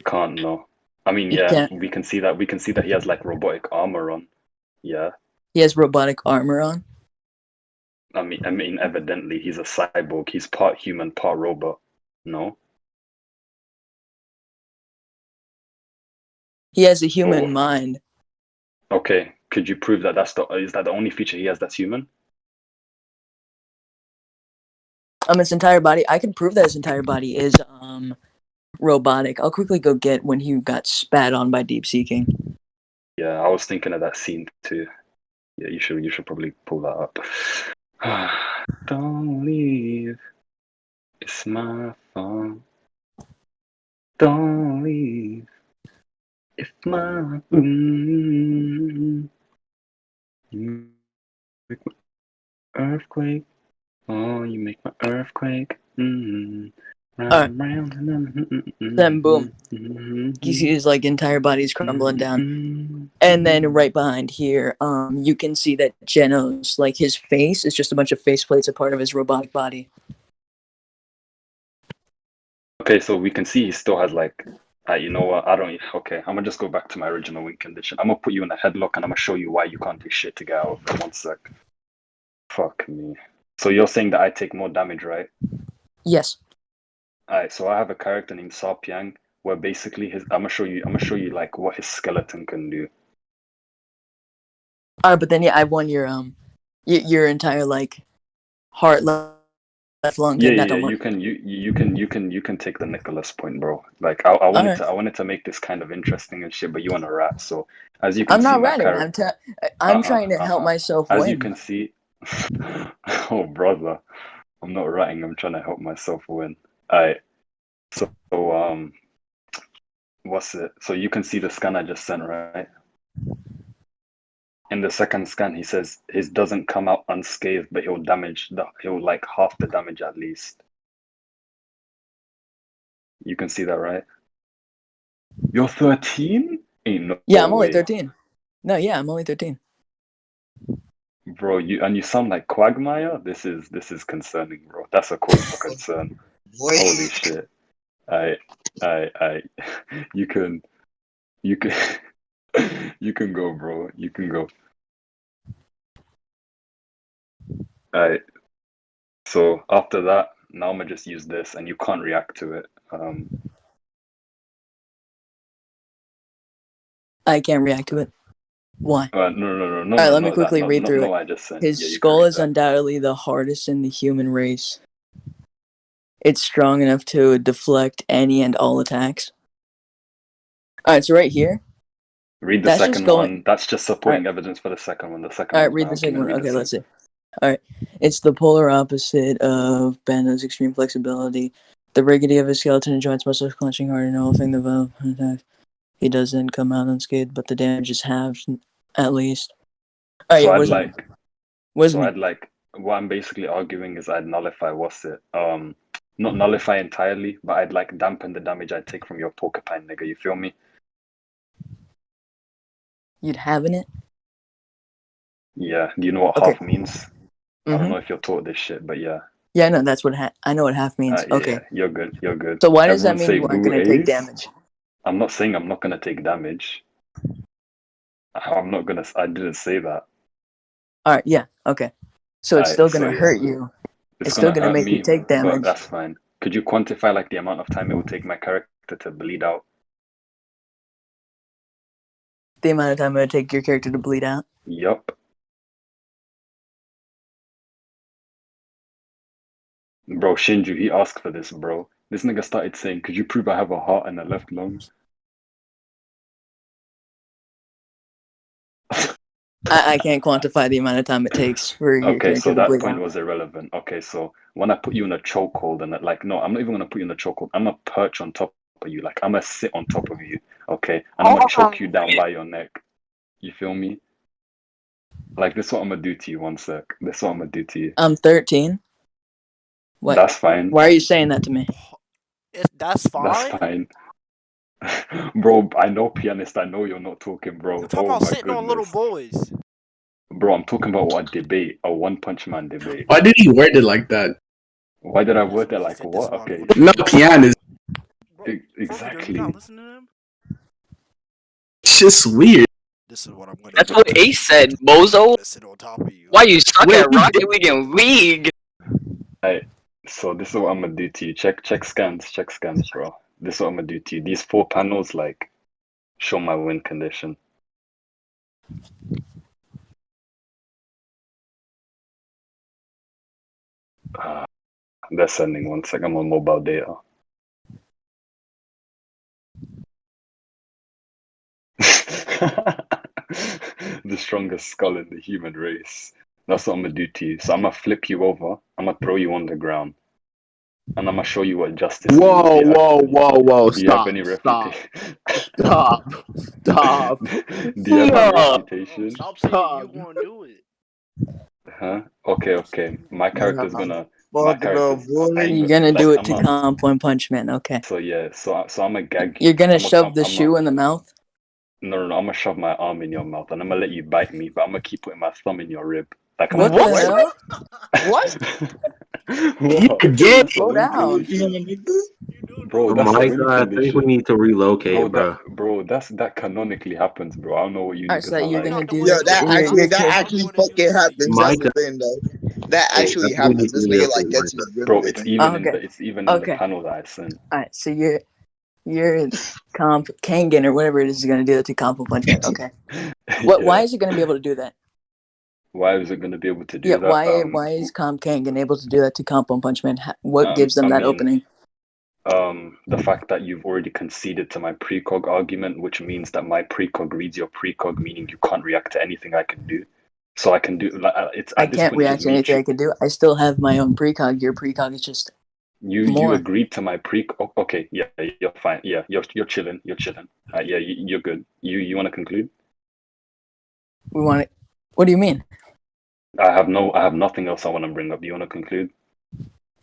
Can't no. I mean, You yeah, can't. we can see that. We can see that he has like robotic armor on. Yeah. He has robotic armor on. I mean, evidently he's a cyborg. He's part human, part robot. No. He has a human Oh. mind. Okay. Could you prove that is that the only feature he has that's human? His entire body. I can prove that his entire body is robotic. I'll quickly go get when he got spat on by Deep Seeking. Yeah, I was thinking of that scene too. Yeah, you should probably pull that up. Don't leave. It's my fault. Don't leave. It's my You make my earthquake. Oh, you make my earthquake. Round and round. Then boom. You see his like entire body's crumbling down. And then right behind here, you can see that Genos, like his face is just a bunch of faceplates, a part of his robotic body. Okay, so we can see he still has like, you know what? Okay, I'm gonna just go back to my original win condition. I'm gonna put you in a headlock and I'm gonna show you why you can't do shit to get out of it. One sec. Fuck me. So you're saying that I take more damage, right? Yes. Alright, so I have a character named Sarpiang where basically I'm gonna show you like what his skeleton can do. Alright, but then yeah, I won your entire like heart left lung. Yeah, and that don't you work. can take the Nicholas point, bro. Like I wanted to make this kind of interesting and shit, but you want to rat. So as you can I'm see, not my ratting. character. I'm trying to help myself As you win. can see, oh brother, I'm not ratting. I'm trying to help myself win. Alright, so what's it? So you can see the scan I just sent, right? In the second scan, he says his doesn't come out unscathed, but he'll like half the damage at least. You can see that, right? You're 13? Ain't no Yeah, I'm only way. 13. No, yeah, I'm only 13. Bro, you sound like Quagmire. This is concerning, bro. That's a cause for concern. Boy. Holy shit. I you can you can you can go, bro. You can go. I so after that, now I'm gonna just use this and you can't react to it. I can't react to it. Why? No, All right, let me quickly read through it. I just said. His Yeah, you can skull read is that. undoubtedly the hardest in the human race. It's strong enough to deflect any and all attacks. All right, so right here. Read the That's second just going. one. That's just supporting evidence for the second one. The second All right, one's read my the second argument. one. Read the Okay, let's second. see. All right, it's the polar opposite of Banda's extreme flexibility. The rigidity of his skeleton and joints, muscles clenching hard and elving the valve. He doesn't come out unscathed, but the damage is halved at least. All right, So yeah, I'd what is like. it? What does So it mean? I'd like. What I'm basically arguing is I'd nullify what's it? Not nullify entirely, but I'd like dampen the damage I take from your porcupine, nigga. You feel me? You'd have in it? Yeah. Do you know what Okay. half means? I don't know if you're taught this shit, but yeah. Yeah, no, that's what I know what half means. Okay. Yeah, you're good. You're good. So why does that Everyone mean say you aren't boo going to take A's. damage? I'm not saying I'm not gonna take damage. I'm not gonna. I didn't say that. All right, yeah, okay. So it's still going to yeah. hurt you. It's still gonna going to hurt make you me, take but damage. that's fine. Could you quantify like the amount of time it will take my character to bleed out? The amount of time it would take your character to bleed out? Yup. Bro, Shinju, he asked for this, bro. This nigga started saying, could you prove I have a heart and a left lung? I can't quantify the amount of time it takes for your Okay, so character to that bleed point out. was irrelevant. Okay, so when I put you in a chokehold and like, no, I'm not even gonna put you in a chokehold. I'm gonna perch on top of you, like I'm gonna sit on top of you, okay, and I'm gonna choke you down by your neck. You feel me? Like this is what I'm gonna do to you. One sec. This is what I'm gonna do to you. I'm 13. What? That's fine. Why are you saying that to me? That's fine. That's fine. Bro, I know pianist. I know you're not talking, bro. I'm talking Oh about my sitting on little goodness. boys. Bro, I'm talking about what debate, a One Punch Man debate. Why did he word it like that? Why did I That's word what it he like said. what? This is what I'm Okay. gonna do. No, pianist. Bro, for real, do you Exactly. not listen to them? It's just weird. This is what I'm gonna That's do. what Ace said, I'm bozo. gonna sit on top of you. Why you suck Wait, at Rocket League and League? So this is what I'm gonna do to you. Check scans, bro. This is what I'm gonna do to you. These 4 panels like show my win condition. They're sending 1 second. I'm on mobile data. The strongest skull in the human race. That's what I'm gonna do to you. So I'm gonna flip you over. I'm gonna throw you on the ground, and I'm gonna show you what justice means. Whoa, whoa! Do you have Stop, any stop, refutation? stop. Do you have any Bro, refutation? stop saying you gonna do it. Huh? Okay. My character's gonna. My Fuck no, character's. I boy. ain't You're gonna gonna do like. it I'm to not. comp One Punch Man, okay. So yeah. So I'm gonna gag You're you. gonna I'm shove the shoe in the mouth? No. I'm gonna shove my arm in your mouth, and I'm gonna let you bite me, but I'm gonna keep putting my thumb in your rib. Like I'm What gonna the hell? What? What? Again? That's a Slow win down. condition. You Bro, Oh doing that's a my win god, I think we condition. need to relocate, bro. That canonically happens, bro. I don't know what you Alright, so niggas that are you're like. gonna not the do one Yo, to that. do it. that Your I'm actually the one to do fucking this to you. happens. My That's the god, thing, though. That I actually think we need happens. to This nigga like relocate, gets in my the god. gym Bro, with it's him. even in Okay. the panel that I sent. Alright, so your comp Kengan or whatever it is gonna do that to comp One Punch Man. Okay. Why Yeah. is it gonna be able to do that? Why is it gonna be able to Yeah, do that? why is comp Kengan able to do that to comp One Punch Man? What gives them I that mean, opening? the fact that you've already conceded to my precog argument, which means that my precog reads your precog, meaning you can't react to anything I can do. So I can do like it's I at this can't point it's react just to me. anything I can do. I still have my own precog. Your precog is just You more. agreed to my pre. Okay, yeah, you're fine. Yeah, you're chilling. You're chilling. Yeah, you're good. You want to conclude? We want it. What do you mean? I have nothing else I want to bring up. You want to conclude?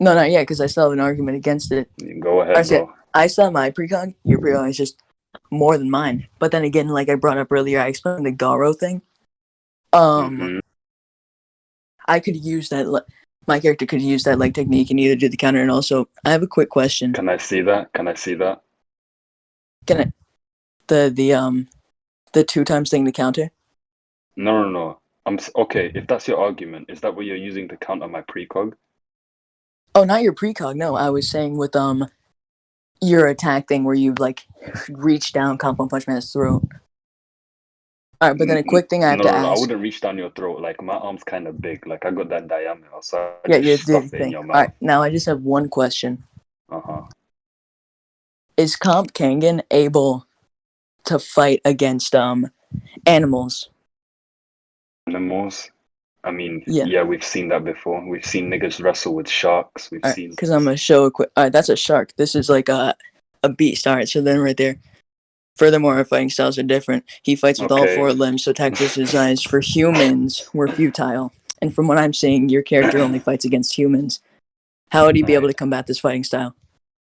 No, not yet, because I still have an argument against it. Go ahead, bro. I still have my precog. Your precog is just more than mine. But then again, like I brought up earlier, I explained the Garo thing. Mhm. I could use that. My character could use that like technique and either do the counter and also. I have a quick question. Can I see that? Can I see that? Can I the 2 times thing to counter? No. Okay. If that's your argument, is that what you're using to counter my precog? Oh, not your precog. No, I was saying with your attack thing where you like reach down, compound punch man's throat. All right, but then a quick thing I have to No. I ask. wouldn't reach down your throat. Like my arm's kind of big. Like I got that diameter, so I Yeah, just you stuff did it in thing. your All mouth. right, now I just have one question. Is Comp Kengan able to fight against animals? Animals. I mean, Yeah. yeah, we've seen that before. We've seen niggas wrestle with sharks. We've All right, seen. because I'm gonna show a quick. All right, that's a shark. This is like a beast. All right, so then right there. Furthermore, our fighting styles are different. He fights with all 4 limbs, so tactics designed for humans were futile. And from what I'm seeing, your character only fights against humans. How would he be able to combat this fighting style?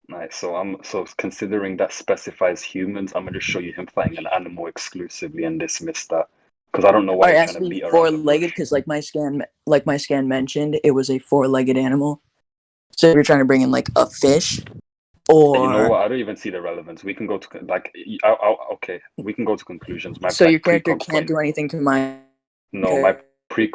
Right, so considering that specifies humans, I'm gonna just show you him fighting an animal exclusively and dismiss that because I don't know why Alright, it you're has trying to to be beat around the 4-legged bush. because, like my scan mentioned, it was a 4-legged animal. So if you're trying to bring in like a fish, You know or what? I don't even see the relevance. We can go to okay. We can go to conclusions. My so your character precog can't point. do anything to my. No, my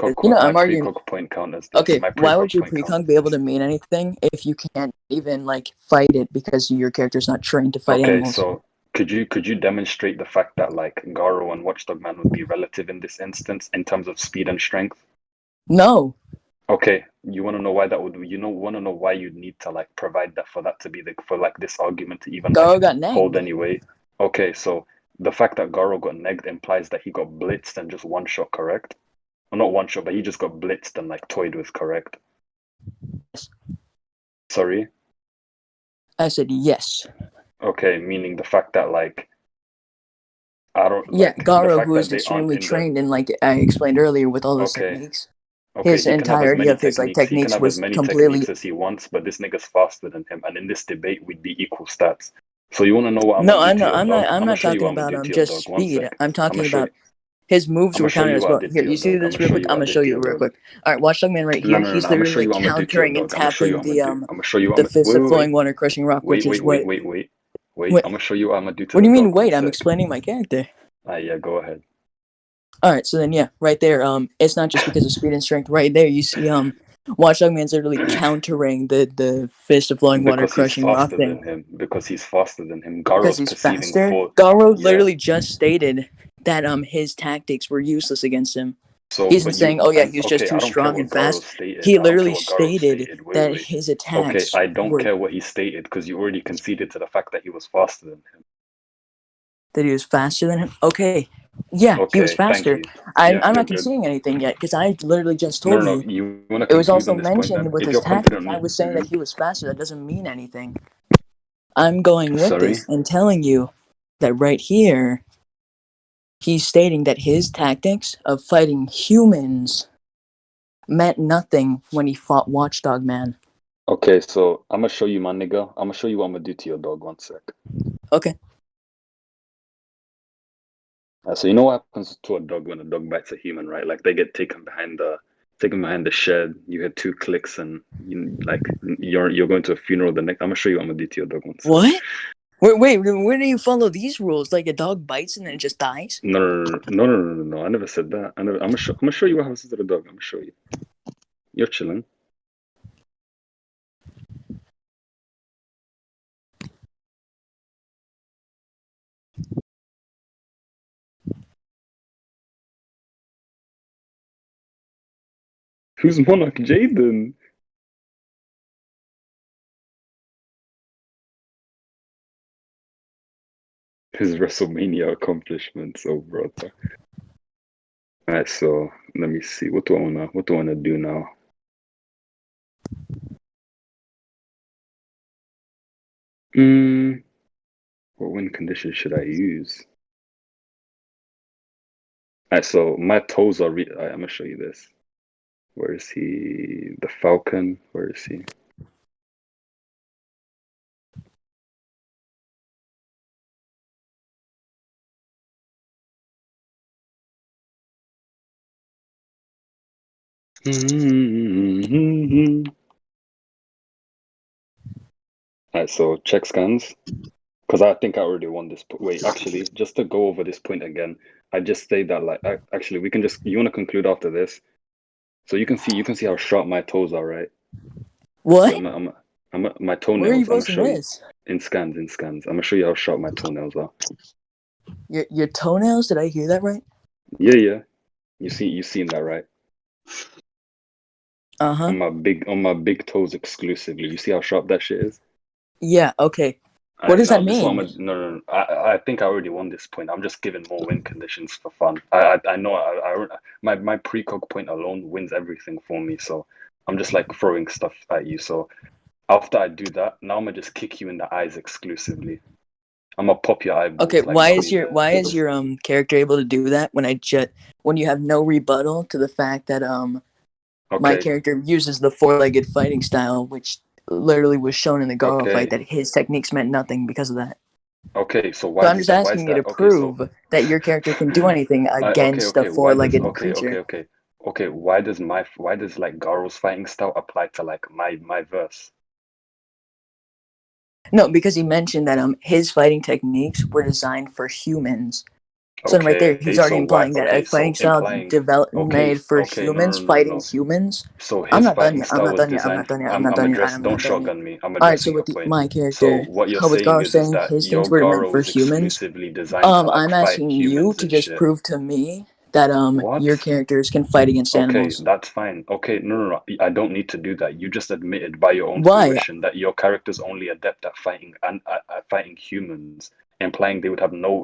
I'm arguing. point counters this. Okay, My why would precog your point precog counters be able this. to mean anything if you can't even like fight it because your character's not trained to fight Okay, animals? so could you demonstrate the fact that like Garo and Watchdog Man would be relative in this instance in terms of speed and strength? No. Okay, you want to know why that would want to know why you'd need to like provide that for that to be for like this argument to even Garo like got hold negged. any weight. Okay, so the fact that Garo got negged implies that he got blitzed and just one shot, correct? Well, not one shot, but he just got blitzed and like toyed with, correct? Yes. Sorry? I said yes. Okay, meaning the fact that like I don't Yeah, like the Garo, fact who is that they aren't extremely in the trained and like I explained earlier with all those okay. techniques, Okay, his he can have as entirety many of his like techniques. He can techniques have as was many completely. techniques as he wants, but this nigga's faster than him, and in this debate, we'd be equal stats. So you want to know what I'm No, gonna do I'm to not. your I'm dog? not. I'm I'm gonna not show you talking what I'm gonna about do to your just dog. One speed. sec. I'm I'm gonna talking show you. about his moves I'm gonna were show counted you as what I well. did Here, to your you see dog. I'm this gonna real show quick? you I'm what I gonna show did to you your real dog. quick. All right, Watchdog Man right No, here. no, no, He's no. I'm gonna literally show you like what I'm gonna do to your countering and dog. I'm gonna show you what tapping I'm gonna do. I'm gonna show you what the I'm gonna. fist of flowing water crushing rock, Wait, which is wait, wait, what. wait, wait, wait. What? I'm gonna show you what I'm gonna do to What the do you mean? dog. One Wait, I'm sec. explaining my character. Yeah, go ahead. All right, so then yeah, right there. It's not just because of speed and strength. Right there, you see Watchdog Man's literally countering the fist of flowing water Because he's crushing rock faster thing than him. Because he's faster than him. because Garo's he's perceiving faster. full. Garo Yeah. literally just stated that his tactics were useless against him. So, He's but not saying, oh yeah, he was just okay, too I don't care strong what and Garo fast. stated. He I don't care literally what Garo stated stated. Wait, that wait. his Okay, attacks I don't were care what he stated because you already conceded to the fact that he was faster than him. that he was faster than him. Okay, yeah, he was Okay, thank faster. you. I'm Yeah, I'm not good, good. conceding anything yet because I literally just No, told no, no. you. You want to It was conclude also on this point mentioned then? with If his you're tactics. confident, I was saying that he was faster. That doesn't mean anything. I'm going with sorry. this and telling you that right here, he's stating that his tactics of fighting humans meant nothing when he fought Watchdog Man. Okay, so I'm gonna show you my nigga. I'm gonna show you what I'm gonna do to your dog. One sec. Okay. So you know what happens to a dog when a dog bites a human, right? Like they get taken behind the shed. You hear 2 clicks, and you're going to a funeral. The next, I'm gonna show you what I'm gonna do to your dog. One sec. What? Wait, where do you follow these rules? Like a dog bites and then it just dies? No. I never said that. I'm gonna show you what happens to the dog. I'm gonna show you. You're chilling. Who's Monarch Jaden? His WrestleMania accomplishments, oh brother. Alright, so let me see. What do I wanna do now? What win condition should I use? Alright, so my toes are I'm gonna show you this. Where is he? The Falcon? Where is he? Alright, so check scans. Because I think I already won this. Wait, actually, just to go over this point again, I just say that like actually we can just you want to conclude after this, so you can see how sharp my toes are, right? What? So my Where are you toenails. I'm gonna posting show you this? in scans. I'm gonna show you how sharp my toenails are. Your toenails? Did I hear that right? Yeah. You seen that, right? Uh-huh. On my big toes exclusively. You see how sharp that shit is? Yeah, okay. What Alright, does now that this one. mean? No. I think I already won this point. I'm just giving more win conditions for fun. I know. My precog point alone wins everything for me. So I'm just like throwing stuff at you. So after I do that, now I'm gonna just kick you in the eyes exclusively. I'm gonna pop your eyeballs. Okay, Like why is your character able to do that when you have no rebuttal to the fact that my Okay, character uses the four-legged fighting style, which literally was shown in the Garo fight okay, that his techniques meant nothing because of that. okay. So So why I'm does just that? Why is asking you to that? Okay, so prove that your character can do anything against a Why does four-legged creature. okay? Why does like Garo's fighting style apply to like my verse? No, because he mentioned that his fighting techniques were designed for humans. So then right there, Okay, he's already so why? implying that a Okay, fighting so style implying. developed Okay, made for okay, humans fighting no. humans. So I'm his not done fighting yet. I'm style not was done yet. I'm not designed. done yet. I'm not I'm done yet. address. I'm Don't not done yet. shotgun me. I'm All right. So addressing your with point. my So character, what you're how with saying Garo is saying that his things your were meant Garo for is humans, exclusively designed to like I'm fight asking you humans to and just shit. prove to me that your What? characters can fight against Okay, animals. that's fine. Okay, no. I don't need to do that. You just admitted by your own Why? fruition that your character's only adept at fighting and at fighting humans, implying they would have no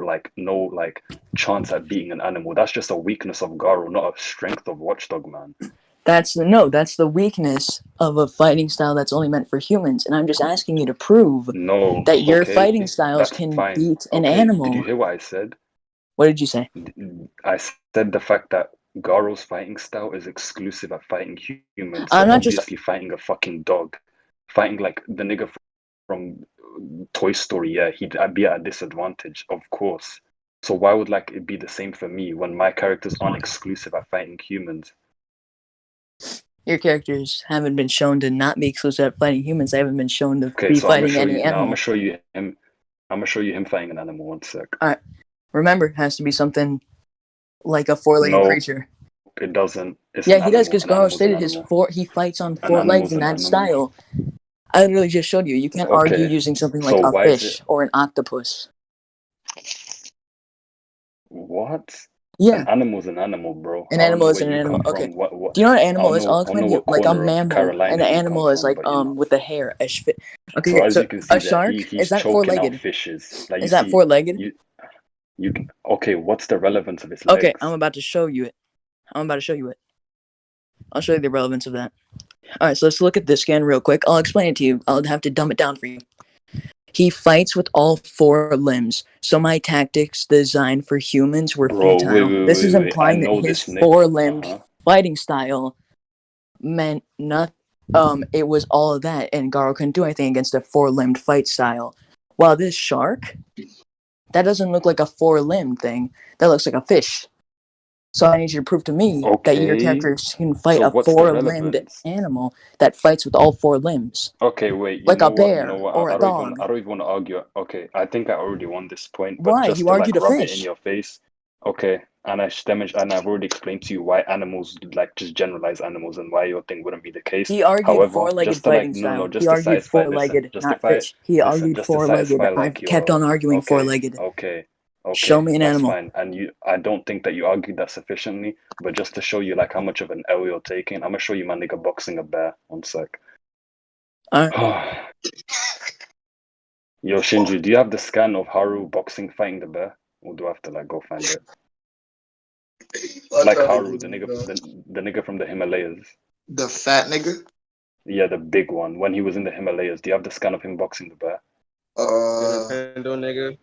chance at beating an animal. That's just a weakness of Garo, not a strength of Watchdog, man. That's the weakness of a fighting style that's only meant for humans, and I'm just asking you to prove No, that your okay, fighting styles that's can fine. beat an Okay, did you animal. hear what I said? What did you say? I said the fact that Garo's fighting style is exclusive at fighting humans, so I'm not just obviously fighting a fucking dog, fighting like the nigga from Toy Story, yeah, I'd be at a disadvantage, of course. So why would like it be the same for me when my characters aren't exclusive at fighting humans? your characters haven't been shown to not be exclusive at fighting humans. They haven't been shown to Okay, be so I'm gonna fighting show any you now. I'm gonna animal. show you him. I'm gonna show you him fighting an animal. One sec. All right. Remember, it has to be something like a four-legged No, creature. it doesn't. It's Yeah, an he does animal. because An Garo animal's an stated animal. he fights on An four legs animal's in an that animal. style. I literally just showed you. You can't argue Okay, using something like so a why is it fish or an octopus. what? Yeah, An animal's an animal, bro. an I don't know animal is where an you animal. come Okay. from. What? Do you know what an animal is? I'll I don't know explain to you. what Like a corner of mammal, and Carolina an you come animal is from, like but you know. with the hair. So Okay, as so you can see a there, shark is he's that choking out four-legged? fishes. Like you Is that see, four-legged? you okay, what's the relevance of its Okay, I'm legs? about to show you it. I'll show you the relevance of that. All right, so let's look at this scan real quick. I'll explain it to you. I'll have to dumb it down for you. He fights with all four limbs, so my tactics designed for humans were Bro, futile. This is wait. I implying that know his this Nick. four-limbed Uh-huh. fighting style meant not. It was all of that, and Garo couldn't do anything against a four-limbed fight style. While this shark, that doesn't look like a four-limbed thing. That looks like a fish. So I need you to prove to me that your Okay. character can fight So a what's the four-limbed relevance? animal that fights with all four limbs, Okay, wait, like a you know bear what? or a dog. I don't even want to argue. Okay, I think I already won this point, but Why? just You to like argued a rub it in fish. your face. Okay, and I've already explained to you why animals like just generalize animals and why your thing wouldn't be the case. He argued However, four-legged just to like fighting style. He just to argued satisfy, listen, four-legged, not fish. He argued just to four-legged. satisfy I've like kept your on arguing okay, four-legged. okay, Show okay, me an that's animal. fine. And I don't think that you argued that sufficiently, but just to show you like how much of an L you're taking, I'm gonna show you my nigga boxing a bear. One sec. Alright. Yo, Shinji, do you have the scan of Haru boxing fighting the bear? Or do I have to like go find it? Like Haru, the nigga from the Himalayas. The fat nigga? Yeah, the big one. When he was in the Himalayas, do you have the scan of him boxing the bear? Pando nigga.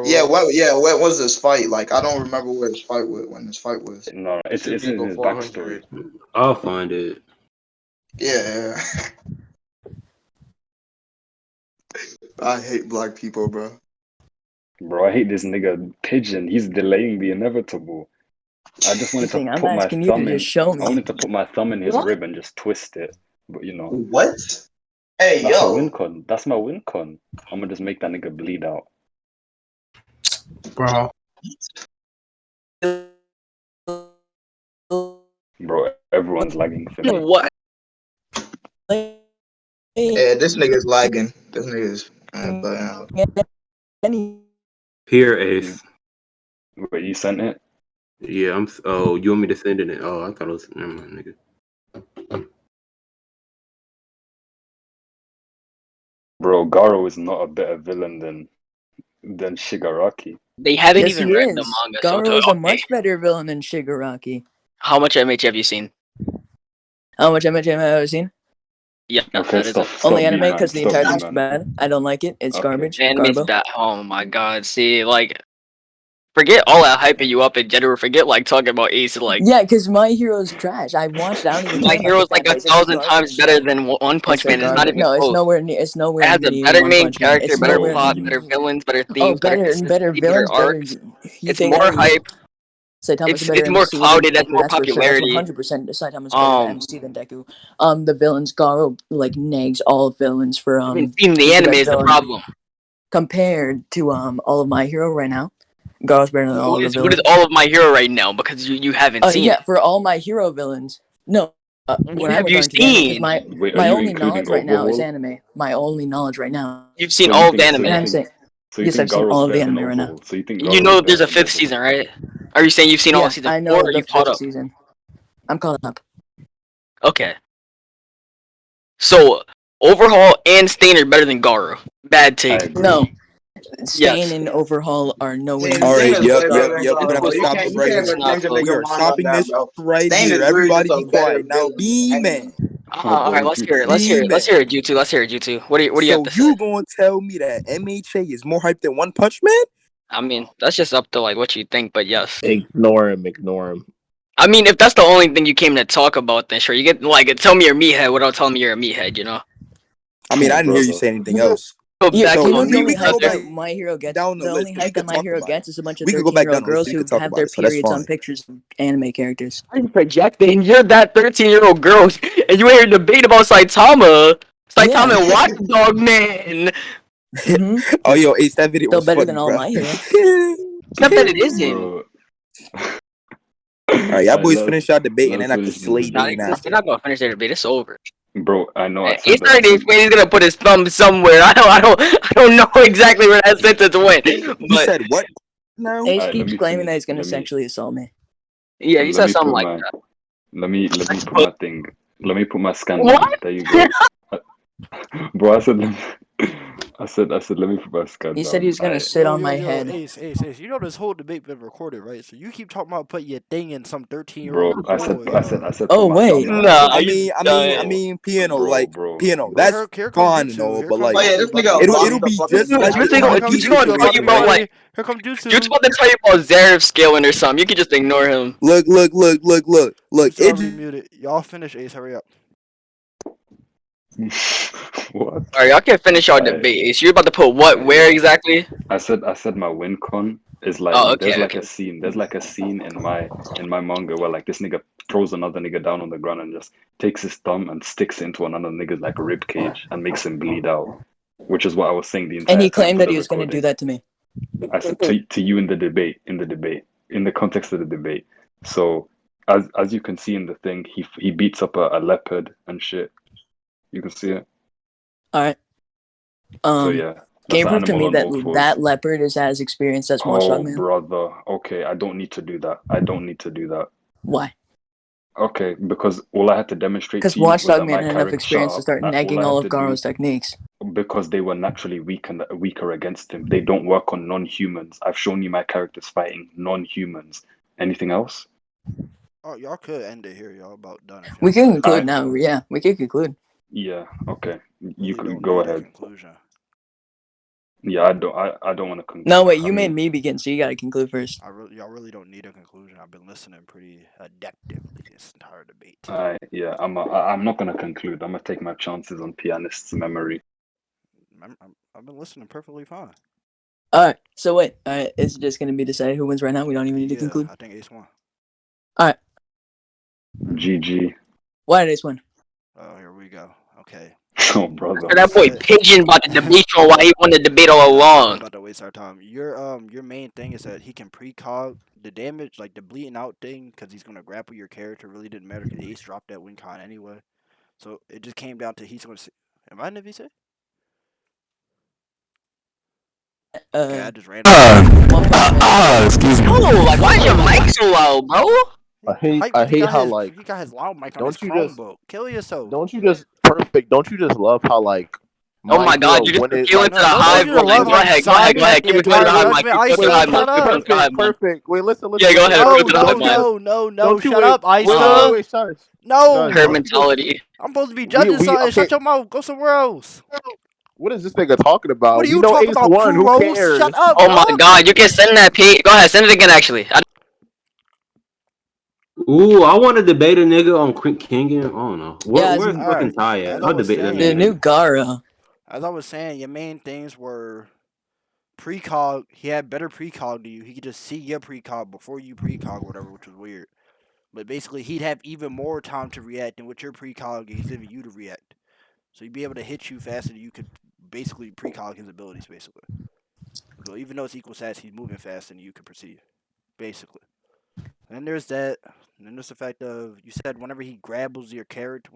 Yeah, what was this fight? Like I don't remember where his fight was when this fight was. No, it's Should be in his before backstory. 100. I'll find it. Yeah. I hate black people, bro. Bro, I hate this nigga Pigeon. He's delaying the inevitable. I just wanted to Thing, I'm put my asking you to thumb in. just show I me. wanted to put my thumb in his What? rib and just twist it. But you know, What? Hey, that's my yo. win con. That's my win con. I'm gonna just make that nigga bleed out. Bro. Bro, everyone's lagging for me. What? Yeah, this nigga's lagging. This nigga's. Here, Ace. Wait, you sent it? Yeah, Oh, you want me to send it? Oh, I thought it was. Never mind, nigga. Bro, Garo is not a better villain than Shigaraki. They haven't Yes, even he read the is. manga, Garo is so a okay. much better villain than Shigaraki. How much MH have you seen? How much MHM have I seen? Yeah, Okay, that is stop, it. stop Only me, anime man. because the Stop entire me, thing's man. bad. I don't like it. It's Okay. garbage. Anime's Garbo. bad. Oh my god. See, like, forget all that hyping you up in general. Forget like talking about Ace. Like, Yeah, because My Hero's trash. I watched it. I don't even My care about Hero's the like fan a base. It's thousand times garbage. better than One Punch It's a Man. It's not garbage. even No, it's close. nowhere near. It's nowhere It has a near better One main Punch Man. character, It's better nowhere. plot, better villains, better Oh, themes, better better consistency, better villains, better. arcs. You It's think more hey, hype. Saitama's a better It's more MC than clouded. Has Deku. more That's for sure. That's popularity. 100%. Saitama's a better MC than Deku. The villains Garo like nags all villains for I haven't seen the he's the anime best is the villain problem. compared to all of My Hero right now. Garo's better than all of the What is villains. all of My Hero right now? Because you haven't seen Yeah, it. for all My Hero villains. No, What when I'm have you referring to the anime, because seen? Wait, are my you only including knowledge right now is Overhaul? anime. My only knowledge right now. You've seen So all you of the think? So anime. you And I'm think? saying, So you yes, think I've seen Garo's all of better the than anime right now. Overhaul? So you think You Garo know is that there's better a than fifth Overhaul? season, right? Are you saying you've seen all Yeah, of season I 4 know or the you caught fifth up? season. I'm caught up. Okay. So, Overhaul and Stain are better than Garo. Bad I take. agree. No, Stain Yes. and Overhaul are nowhere Stain near All Stain right, as is good as yep, way yep, better Garo. than yep. We're gonna Garo, have bro. to stop this You right can't here. even change Not your We are mind on stopping that, this bro. right Stain here. is literally Everybody just be a better quiet. Now villain than be any. man. Oh, All bro, right, you let's keep. hear it. Be Let's man. hear it, Jutsu. Let's hear it, Jutsu. What do you have So to say? you gonna tell me that MHA is more hype than One Punch Man? I mean, that's just up to like what you think, but yes. Ignore him. Ignore him. I mean, if that's the only thing you came to talk about, then sure. You get like tell me you're a meathead without telling me you're a meathead. You know. I mean, Oh, I didn't hear you brother. say anything else. Go Yeah, back So you know on the mute, only we could hype go brother. back that My Hero gets. down the The only list and we hype that could My talk Hero about it. gets is a bunch of We could go back 13-year-old down the girls list. We who could talk have about their it. So that's periods on fine. pictures of anime characters. I'm projecting. You're that 13-year-old girl, and you ain't here debate about Saitama. Yeah. Saitama and Watchdog Man. Oh, yo, Ace, that video Still was better funny, than all bro. My Hero. It's not that it isn't. Bro. All right, y'all Alright, boys finish y'all debate, and let's then I could finish the slay Nah, debate, Dane bro. they're after. not gonna finish their debate. It's over. Bro, I know. I He's said that. I already said, explained he's gonna put his thumb somewhere. I don't know exactly where that sentence went, He but said what now? Ace alright, let keeps me claiming that finish. he's gonna sexually assault me. yeah, he Let said me something put like my. that. Let me put my thing. Let me put my scan What? down. There you go. Bro, I said. I said. Let me put my scan He said he down. was gonna Alright. sit on my Yo, head. Ace. You know this whole debate been recorded, right? So you keep talking about putting your thing in some 13-year-old Bro, boy. I said. Oh Put my thumb wait. in. Nah, I you mean, I mean, I done. mean, piano, like piano. Oh, That's here comes fine and Jutsu. all, Here but comes like Oh yeah, this Jutsu about to nigga get it'll lost funny. the be fucking just like the chat. Jutsu Here gonna, comes MLB Jutsu gonna tell you about to about get situation, right? like funny. Here comes Jutsu Jutsu. about to tell you about Zarif scaling or something. You can just ignore him. Look. Jutsu It already muted. Y'all finish, Ace. Hurry up. What? Alright, y'all can finish our Alright. debate. So you're about to put what? Where exactly? I said my win con is like Oh, there's okay, like okay. a scene. There's like a scene in my manga where like this nigga throws another nigga down on the ground and just takes his thumb and sticks it into another nigga's like rib cage and makes him bleed out. Which is what I was saying the And entire he time claimed for that the he was gonna do recording. that to me. I said to you in the debate, in the context of the debate. So as you can see in the thing, he beats up a leopard and shit. You can see it. Alright. So yeah, Can that's you an prove to animal me on that all fours. that leopard is as experienced as Watchdog Oh Man? brother, okay, I don't need to do that. I don't need to do that. Why? Okay, because all I had to demonstrate Because to you was Watchdog that Man my had enough character shut experience to up. start All negging I all had of to do Garo's techniques. because they were naturally weaker against him. They don't work on non-humans. I've shown you my characters fighting non-humans. Anything else? Oh, y'all could end it here. Y'all about done if We y'all can want. conclude I now. Yeah, we can conclude. yeah, okay. You Really could don't go need a ahead. conclusion. Yeah, I don't want to No, wait, I you made mean, me begin, so you gotta conclude first. Y'all really don't need a conclusion. I've been listening pretty adaptively this entire debate. yeah, I'm not gonna conclude. I'm gonna take my chances on pianist's memory. I've been listening perfectly fine. Alright, so wait. Alright, is it just gonna be decided who wins right now? We don't even need to Yeah, conclude? I think Ace won. GG. Why did Ace win? Oh, here we go. Okay. Oh, brother. That boy Pigeon about to debate on why he won the debate all We're along. about to waste our time. Your main thing is that he can precog the damage, like the bleeding out thing, because he's gonna grapple your character. Really didn't matter because Ace dropped that win con anyway. So it just came down to he's gonna. Am I in the VC? Okay, I just ran. Excuse me. Oh, like why is your mic so loud, bro? I hate how like he got his loud mic on don't his you just- Chromebook. Kill yourself. don't you just love how like Oh my god, you just appeal into the hive. Go ahead. Give me the hive mic. Give me the hive mic. Go ahead, man. perfect. Wait, listen. Yeah, go ahead. No, Give me the hive mic. no, Don't you shut wait- up, Ice. Wait, shush. No, Shush. Her mentality. I'm supposed to be judging something. okay. Shut your mouth. Go somewhere else. What is this nigga talking about? What are We you know talking Ace about, won. Who Kuros? cares? Shut up. Oh my dog. god, you can send that, Pete. Go ahead, send it again. Actually, Ooh, I want to debate a nigga on Kengan. I don't know. Yeah, Where's Alright, fucking Ty as at? I I'll was debate that saying- The nigga. new Gara. As I was saying, your main things were precog. He had better precog to you. He could just see your precog before you precog, whatever, which was weird. But basically, he'd have even more time to react than what your precog is giving you to react. So he'd be able to hit you faster than you could basically precog his abilities, basically. So even though it's equal stats, he's moving faster than you can perceive, basically. And there's that. And then there's the fact of, you said whenever he grapples your character,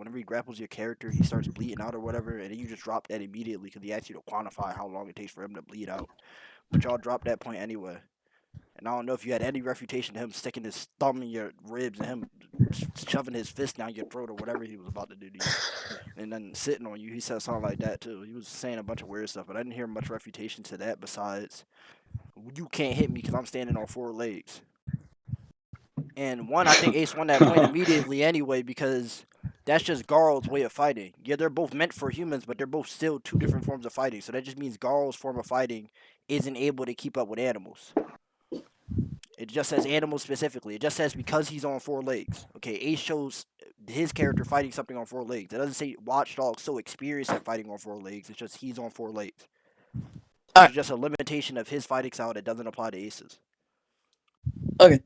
he starts bleeding out or whatever, and then you just drop that immediately because he asks you to quantify how long it takes for him to bleed out. But y'all dropped that point anyway. And I don't know if you had any refutation to him sticking his thumb in your ribs and him shoving his fist down your throat or whatever he was about to do to you. And then sitting on you, he said something like that too. He was saying a bunch of weird stuff, but I didn't hear much refutation to that besides, you can't hit me because I'm standing on 4 legs. And one, I think Ace won that point immediately anyway because that's just Garl's way of fighting. Yeah, they're both meant for humans, but they're both still 2 different forms of fighting. So that just means Garl's form of fighting isn't able to keep up with animals. It just says animals specifically. It just says because he's on 4 legs. Okay, Ace shows his character fighting something on 4 legs. It doesn't say Watchdog so experienced at fighting on 4 legs. It's just he's on 4 legs. It's just a limitation of his fighting style that doesn't apply to Ace's. Okay.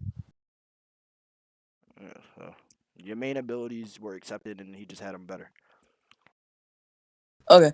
Yeah, so your main abilities were accepted, and he just had them better. Okay.